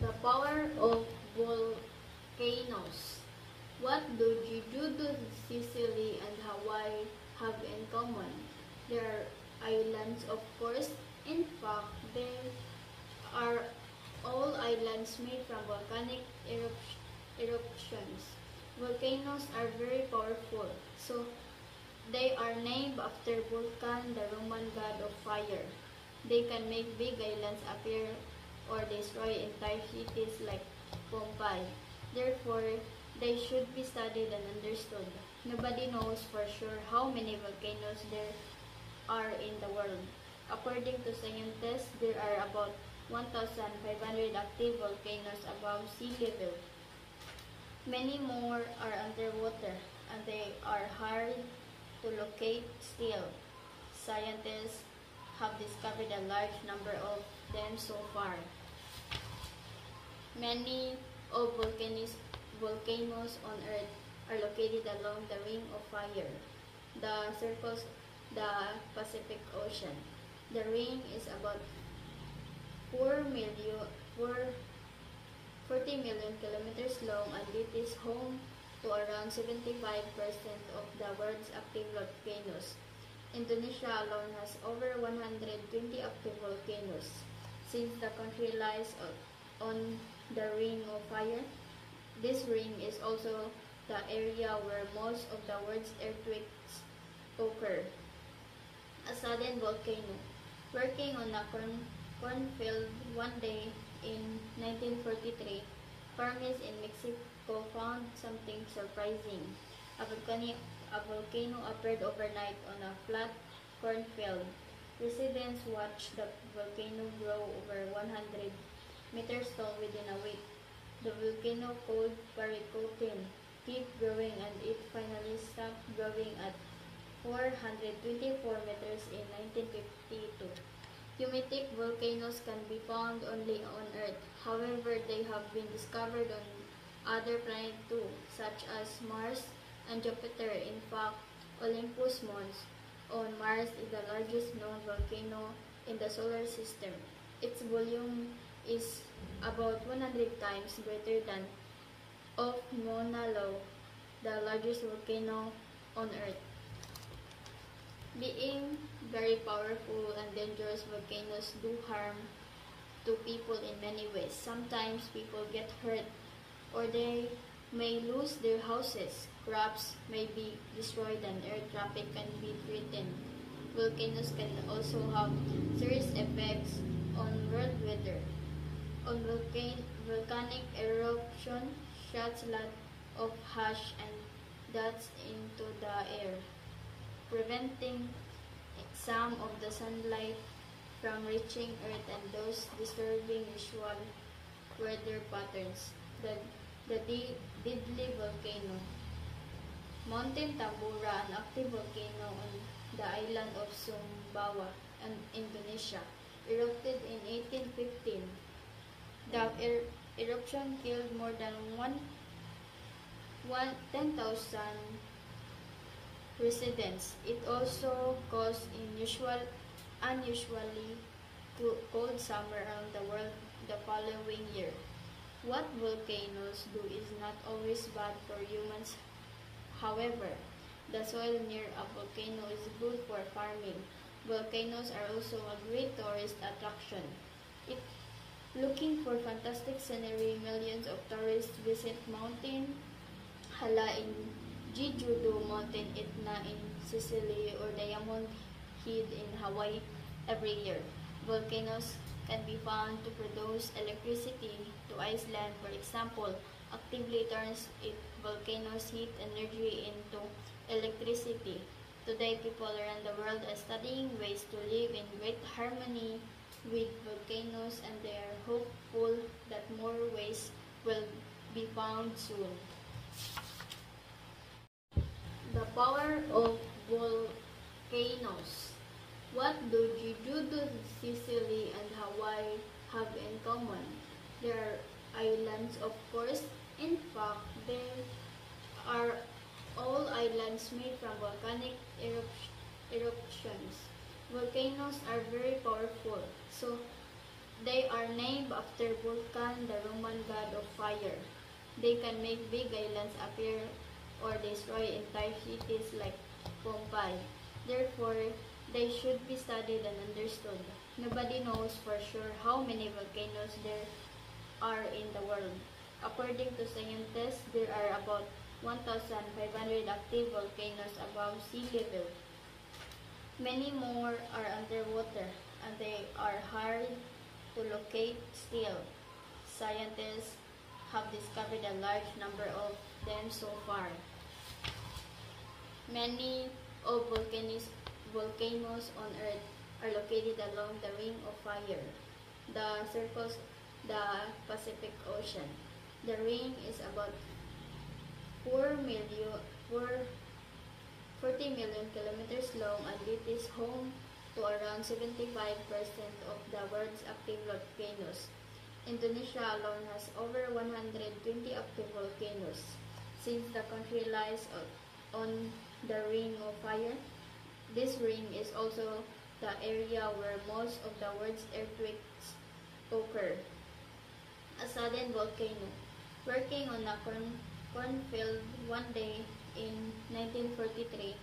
The power of volcanoes. What do Jeju, Sicily, and Hawaii have in common? They are islands, of course. In fact, they are all islands made from volcanic eruptions. Volcanoes are very powerful, so they are named after Vulcan, the Roman god of fire. They can make big islands appear or destroy entire cities like Pompeii. Therefore, they should be studied and understood. Nobody knows for sure how many volcanoes there are in the world. According to scientists, there are about 1,500 active volcanoes above sea level. Many more are underwater, and they are hard to locate still. Scientists have discovered a large number of them so far. Many of volcanoes on Earth are located along the Ring of Fire that circles the Pacific Ocean. The ring is about 40 million kilometers long, and it is home to around 75% of the world's active volcanoes. Indonesia alone has over 120 active volcanoes. Since the country lies on the Ring of Fire, this ring is also the area where most of the world's earthquakes occur. A sudden volcano. Working on a cornfield one day in 1943, farmers in Mexico found something surprising. A volcano appeared overnight on a flat cornfield. Residents watched the volcano grow over 100 meters tall within a week. The volcano, called Paricutin, kept growing, and it finally stopped growing at 424 meters in 1952. Eumetic volcanoes can be found only on Earth. However, they have been discovered on other planets too, such as Mars and Jupiter. In fact, Olympus Mons on Mars is the largest known volcano in the solar system. Its volume is about 100 times greater than of Mauna Loa, the largest volcano on Earth. Being very powerful and dangerous, volcanoes do harm to people in many ways. Sometimes people get hurt, or they may lose their houses. Crops may be destroyed, and air traffic can be threatened. Volcanoes can also have serious effects on world weather. On volcanic eruption shoots lot of ash and dust into the air, preventing some of the sunlight from reaching Earth and thus disturbing usual weather patterns. The deadly volcano. Mountain Tambora, an active volcano on the island of Sumbawa, Indonesia, erupted in 1815. The eruption killed more than 10,000 residents. It also caused unusually cold summer around the world the following year. What volcanoes do is not always bad for humans. However, the soil near a volcano is good for farming. Volcanoes are also a great tourist attraction. Looking for fantastic scenery, millions of tourists visit Mountain Hala in Jeju, Mountain Etna in Sicily, or Diamond Head in Hawaii every year. Volcanoes can be found to produce electricity to Iceland, for example, actively turns volcanoes heat energy into electricity. Today, people around the world are studying ways to live in great harmony with volcanoes, and they are hopeful that more ways will be found soon. The power of volcanoes. What do Jeju, Sicily, and Hawaii have in common? They are islands, of course. In fact, they are all islands made from volcanic eruptions. Volcanoes are very powerful, so They are named after Vulcan, the Roman god of fire. They can make big islands appear or destroy entire cities like Pompeii. Therefore, they should be studied and understood. Nobody knows for sure how many volcanoes there are in the world. According to scientists, there are about 1,500 active volcanoes above sea level. Many more are underwater, and they are hard to locate still. Scientists have discovered a large number of them so far. Many of volcanoes on Earth are located along the Ring of Fire, that circles the Pacific Ocean. The ring is about 40 million kilometers long, and it is home to around 75% of the world's active volcanoes. Indonesia alone has over 120 active volcanoes. Since the country lies on the Ring of Fire, this ring is also the area where most of the world's earthquakes occur. A sudden volcano. Working on a cornfield one day in 1943,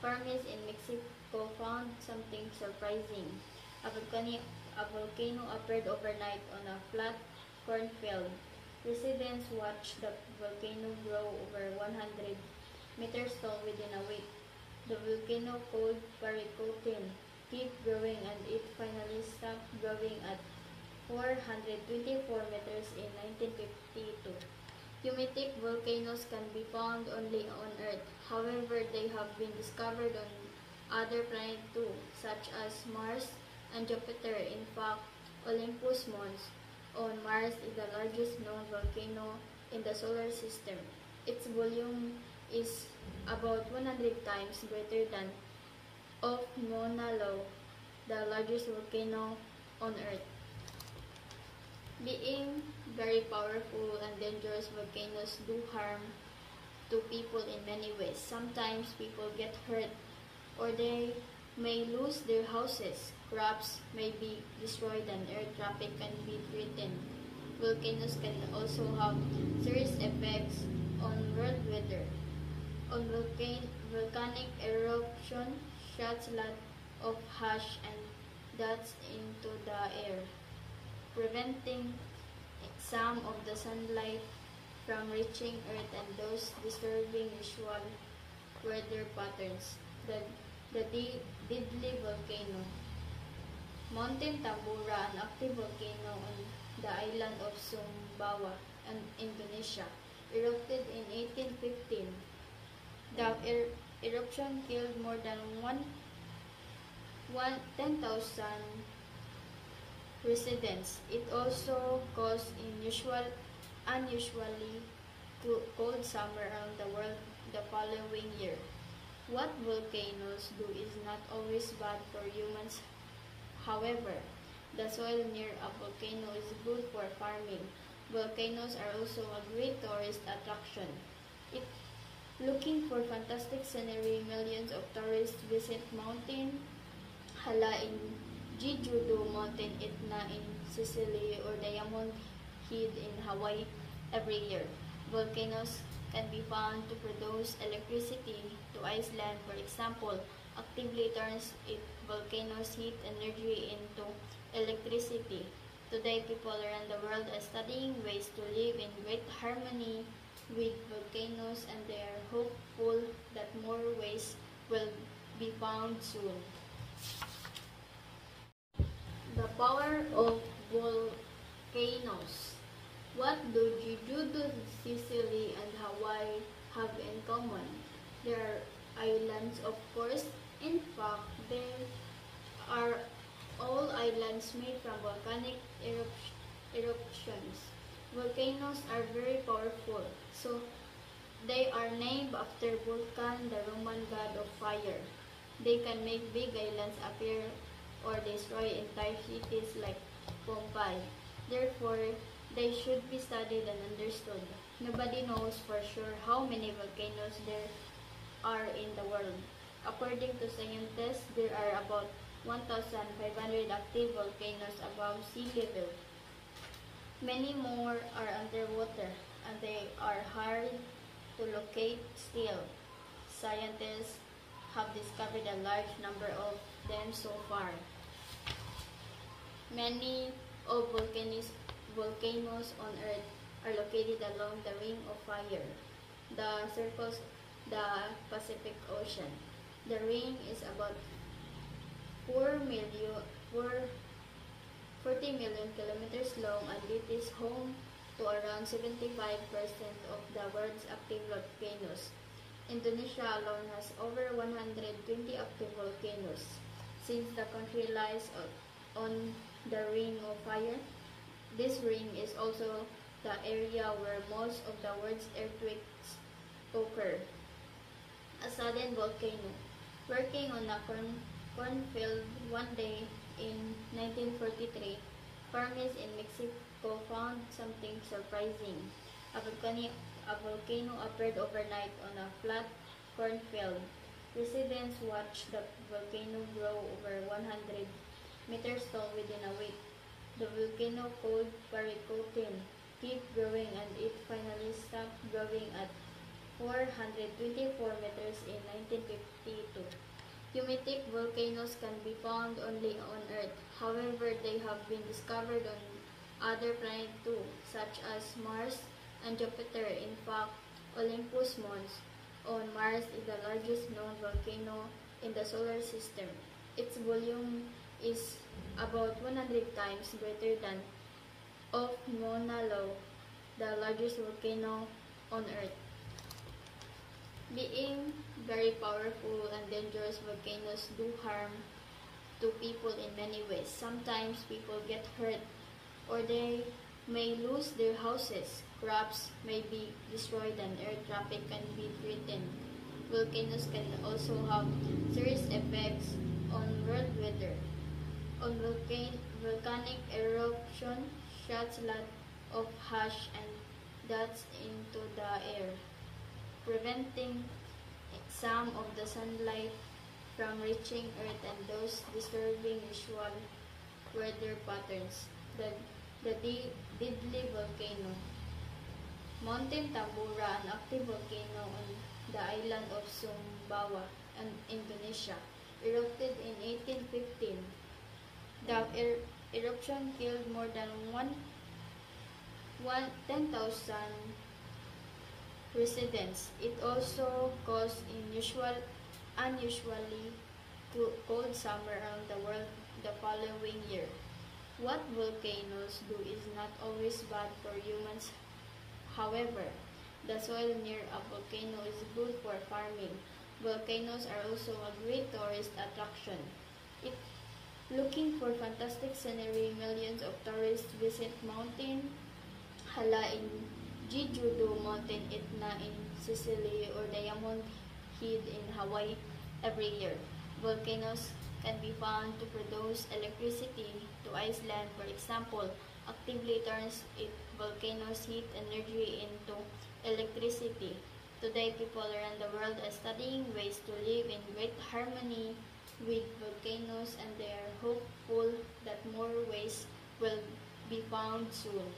farmers in Mexico found something surprising. A volcano appeared overnight on a flat cornfield. Residents watched the volcano grow over 100 meters tall within a week. The volcano, called Paricutin, kept growing, and it finally stopped growing at 424 meters in 1952. Eumetic volcanoes can be found only on Earth. However, they have been discovered on other planets too, such as Mars and Jupiter. In fact, Olympus Mons on Mars is the largest known volcano in the solar system. Its volume is about 100 times greater than of Mauna Loa, the largest volcano on Earth. Being very powerful and dangerous, volcanoes do harm to people in many ways. Sometimes people get hurt, or they may lose their houses. Crops may be destroyed, and air traffic can be threatened. Volcanoes can also have serious effects on world weather. On volcanic eruption shoots a lot of ash and dust into the air, preventing some of the sunlight from reaching Earth and thus disturbing usual weather patterns. The deadly volcano. Mountain Tambora, an active volcano on the island of Sumbawa, Indonesia, erupted in 1815. The eruption killed more than 10,000 residents. It also caused unusually cold summer around the world the following year. What volcanoes do is not always bad for humans. However, the soil near a volcano is good for farming. Volcanoes are also a great tourist attraction. Looking for fantastic scenery, millions of tourists visit Mountain Hala in Jeju-do, Mountain Etna in Sicily, or Diamond Head in Hawaii every year. Volcanoes can be found to produce electricity to Iceland, for example, actively turns its volcanoes heat energy into electricity. Today, people around the world are studying ways to live in great harmony with volcanoes, and they are hopeful that more ways will be found soon. The power of volcanoes. What do Jeju, Sicily, and Hawaii have in common? They are islands, of course. In fact, they are all islands made from volcanic eruptions. Volcanoes are very powerful, so they are named after Vulcan, the Roman god of fire. They can make big islands appear or destroy entire cities like Pompeii. Therefore, they should be studied and understood. Nobody knows for sure how many volcanoes there are in the world. According to scientists, there are about 1,500 active volcanoes above sea level. Many more are underwater, and they are hard to locate still. Scientists have discovered a large number of them so far. Many of volcanoes on Earth are located along the Ring of Fire, that circles the Pacific Ocean. The ring is about 40 million kilometers long, and it is home to around 75% of the world's active volcanoes. Indonesia alone has over 120 active volcanoes. Since the country lies on the Ring of Fire, this ring is also the area where most of the world's earthquakes occur. A sudden volcano. Working on a cornfield one day in 1943, farmers in Mexico found something surprising. A volcano appeared overnight on a flat cornfield. Residents watched the volcano grow over 100 meters tall within a week. The volcano, called Paricutin, kept growing, and it finally stopped growing at 424 meters in 1952. Eumetic volcanoes can be found only on Earth. However, they have been discovered on other planets too, such as Mars and Jupiter. In fact, Olympus Mons on Mars is the largest known volcano in the solar system. Its volume is about 100 times greater than of Mauna Loa, the largest volcano on Earth. Being very powerful and dangerous, volcanoes do harm to people in many ways. Sometimes people get hurt, or they may lose their houses. Crops may be destroyed, and air traffic can be threatened. Volcanoes can also have serious effects on world weather. On volcanic eruption shoots a lot of ash and dust into the air, preventing some of the sunlight from reaching Earth and thus disturbing usual weather patterns. The deadly volcano. Mountain Tambora, an active volcano on the island of Sumbawa, Indonesia, erupted in 1815. The eruption killed more than 10,000 residents. It also caused unusually cold summer around the world the following year. What volcanoes do is not always bad for humans. However, the soil near a volcano is good for farming. Volcanoes are also a great tourist attraction. Looking for fantastic scenery, millions of tourists visit Mountain Hala in Jeju-do, Mountain Etna in Sicily, or Diamond Head in Hawaii every year. Volcanoes can be found to produce electricity to Iceland, for example, actively turns volcanoes' heat energy into electricity. Today, people around the world are studying ways to live in great harmony with volcanoes, and they are hopeful that more ways will be found soon.